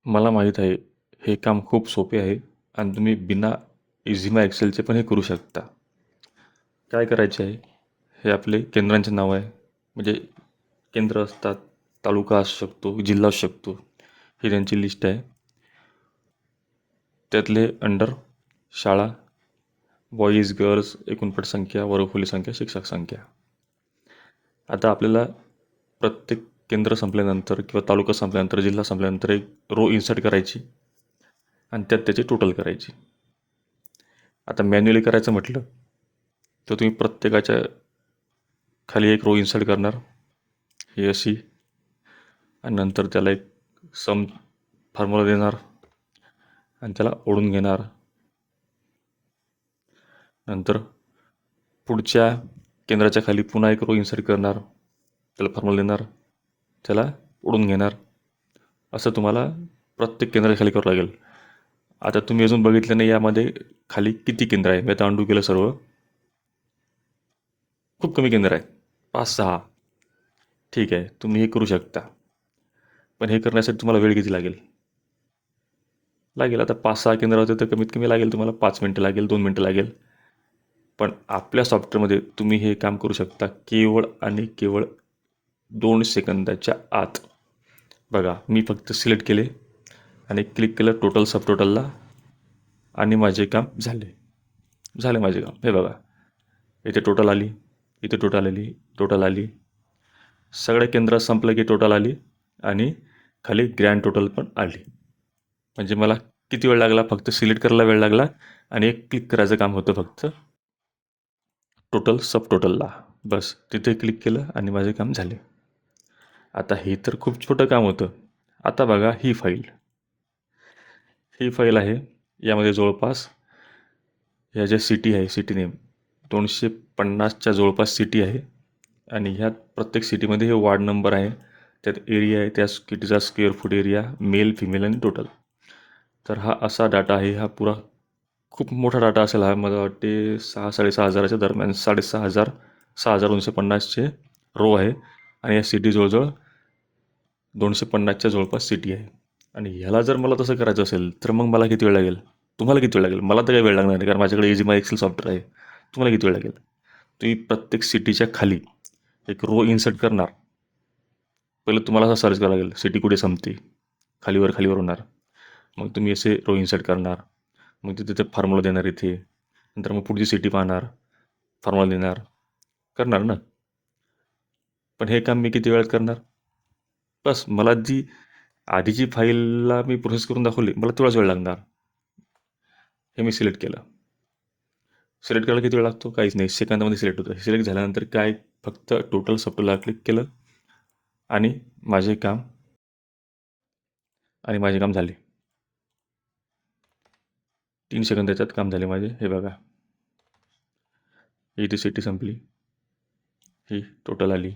मला माहीत आहे हे काम खूप सोपे आहे आणि तुम्ही बिना इझिमा एक्सेलचे पण हे करू शकता. काय करायचे आहे, हे आपले केंद्रांचे नाव आहे. म्हणजे केंद्र असतात, तालुका असू शकतो, जिल्हा असू शकतो. ही त्यांची लिस्ट आहे. त्यातले अंडर शाळा, बॉईज, गर्ल्स, एकूण पटसंख्या, वर्गखोली संख्या, शिक्षक संख्या. आता आपल्याला प्रत्येक केंद्र संपल्यानंतर किंवा तालुका संपल्यानंतर, जिल्हा संपल्यानंतर एक रो इन्सर्ट करायची आणि त्यात त्याची टोटल करायची. आता मॅन्युअली करायचं म्हटलं तर तुम्ही प्रत्येकाच्या खाली एक रो इन्सर्ट करणार, ही अशी, आणि नंतर त्याला एक सम फॉर्म्युला देणार आणि त्याला ओढून घेणार. नंतर पुढच्या केंद्राच्या खाली पुन्हा एक रो इन्सर्ट करणार, त्याला फॉर्म्युला देणार, त्याला ओढून घेणार. असं तुम्हाला प्रत्येक केंद्राच्या खाली करावं लागेल. आता तुम्ही अजून बघितलं नाही यामध्ये खाली किती केंद्र आहे. मी आता अंडू केलं सर्व, खूप कमी केंद्र आहेत, 5-6. ठीक आहे, तुम्ही हे करू शकता. पण हे करण्यासाठी तुम्हाला वेळ किती लागेल? आता 5-6 केंद्र होते तर कमीत कमी लागेल तुम्हाला 5 मिनटं लागेल, 2 मिनटं लागेल. पण आपल्या सॉफ्टवेअरमध्ये तुम्ही हे काम करू शकता केवळ आणि केवळ 2 सेकंदाच्या आत. बघा, मी फक्त सिलेक्ट केले आणि क्लिक केलं टोटल सब टोटलला आणि माझे काम झाले माझे काम. हे बघा, इथे टोटल आली, इथे टोटल आली. सगळ्या केंद्रात संपलं की टोटल आली आणि खाली ग्रँड टोटल पण आली. म्हणजे मला किती वेळ लागला? फक्त सिलेक्ट करायला वेळ लागला आणि एक क्लिक करायचं काम होतं फक्त टोटल सब टोटलला. बस तिथे क्लिक केलं आणि माझे काम झाले. आता हे तर खूप छोटं काम होतं. आता बघा ही फाईल आहे. यामध्ये जवळपास ह्या ज्या सिटी आहे, सिटी नेम 250च्या जवळपास सिटी आहे आणि ह्या प्रत्येक सिटीमध्ये हे वार्ड नंबर आहे. त्यात एरिया आहे, त्या सिटीचा square foot area, male, female आणि टोटल. तर हा असा डाटा आहे. हा पुरा खूप मोठा डाटा असेल हा. मला वाटते 6-6.5 हजाराच्या दरम्यान, 6,500, 6,250चे रो आहे आणि या सिटी जवळजवळ 250च्या जवळपास सिटी आहे. आणि ह्याला जर मला तसं करायचं असेल तर मग मला किती वेळ लागेल? तुम्हाला किती वेळ लागेल? मला तर काही वेळ लागणार नाही, कारण माझ्याकडे इझिमा एक्सेल सॉफ्टवेअर आहे. तुम्हाला किती वेळ लागेल? तुम्ही प्रत्येक सिटीच्या खाली एक रो इन्सर्ट करणार. पहिलं तुम्हाला असं सर्च करावं लागेल, सिटी कुठे संपते, खालीवर होणार. मग तुम्ही असे रो इन्सर्ट करणार. मग तिथे फॉर्म्युला देणार इथे. नंतर मग पुढची सिटी पाहणार, फॉर्म्युला देणार, करणार ना. पण हे काम मी किती वेळात करणार? बस मला जी आधीची फाईलला मी प्रोसेस करून दाखवली, मला तेवढाच वेळ लागणार. हे मी सिलेक्ट केलं. सिलेक्ट करायला किती वेळ लागतो? काहीच नाही, सेकंदामध्ये सिलेक्ट होतं. सिलेक्ट झाल्यानंतर काय, फक्त टोटल सबटोटलला क्लिक केलं आणि माझे काम झाले. 3 सेकंद त्याच्यात काम झाले माझे. हे बघा, इथे सिटी संपली, ही टोटल आली,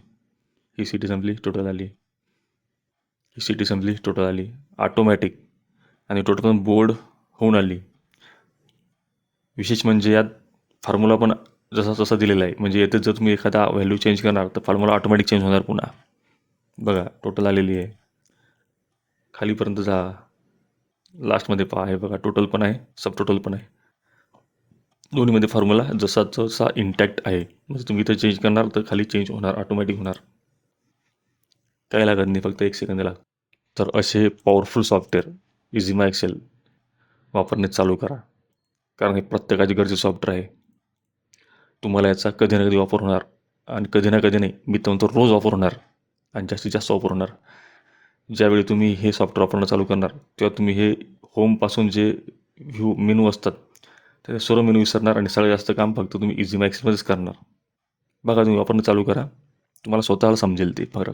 ही सिटी संपली, टोटल आली, ही सिटी संपली, टोटल आली, ऑटोमॅटिक. आणि टोटल पण बोर्ड होऊन आली. विशेष म्हणजे यात फॉर्म्युला पण जसा दिलेला आहे. म्हणजे याच्यात जर तुम्ही एखादा व्हॅल्यू चेंज करणार तर फॉर्म्युला ऑटोमॅटिक चेंज होणार पुन्हा. बघा, टोटल आलेली आहे, खालीपर्यंत जा, लास्टमध्ये पहा. हे बघा, टोटल पण आहे, सब टोटल पण आहे. दोन्हीमध्ये फॉर्म्युला जसा इंटॅक्ट आहे. म्हणजे तुम्ही इथं चेंज करणार तर खाली चेंज होणार, ऑटोमॅटिक होणार. काय लागत नाही, फक्त 1 सेकंद लागतं. तर असे पॉवरफुल सॉफ्टवेअर इझिमा एक्सेल वापरणे चालू करा, कारण हे प्रत्येकाची गरजेचं सॉफ्टवेअर आहे. तुम्हाला याचा कधी ना कधी वापर होणार आणि कधी ना कधी नाही, मी तर म्हणतो रोज वापर होणार आणि जास्तीत जास्त वापर होणार. ज्यावेळी तुम्ही हे सॉफ्टवेअर वापरणं चालू करणार तेव्हा तुम्ही हे होमपासून जे मेनू असतात ते सर्व मेनू विसरणार आणि सगळ्यात जास्त काम फक्त तुम्ही इझिमा एक्सेलमध्येच करणार. बघा, तुम्ही वापरणं चालू करा, तुम्हाला स्वतःला समजेल ते फरक.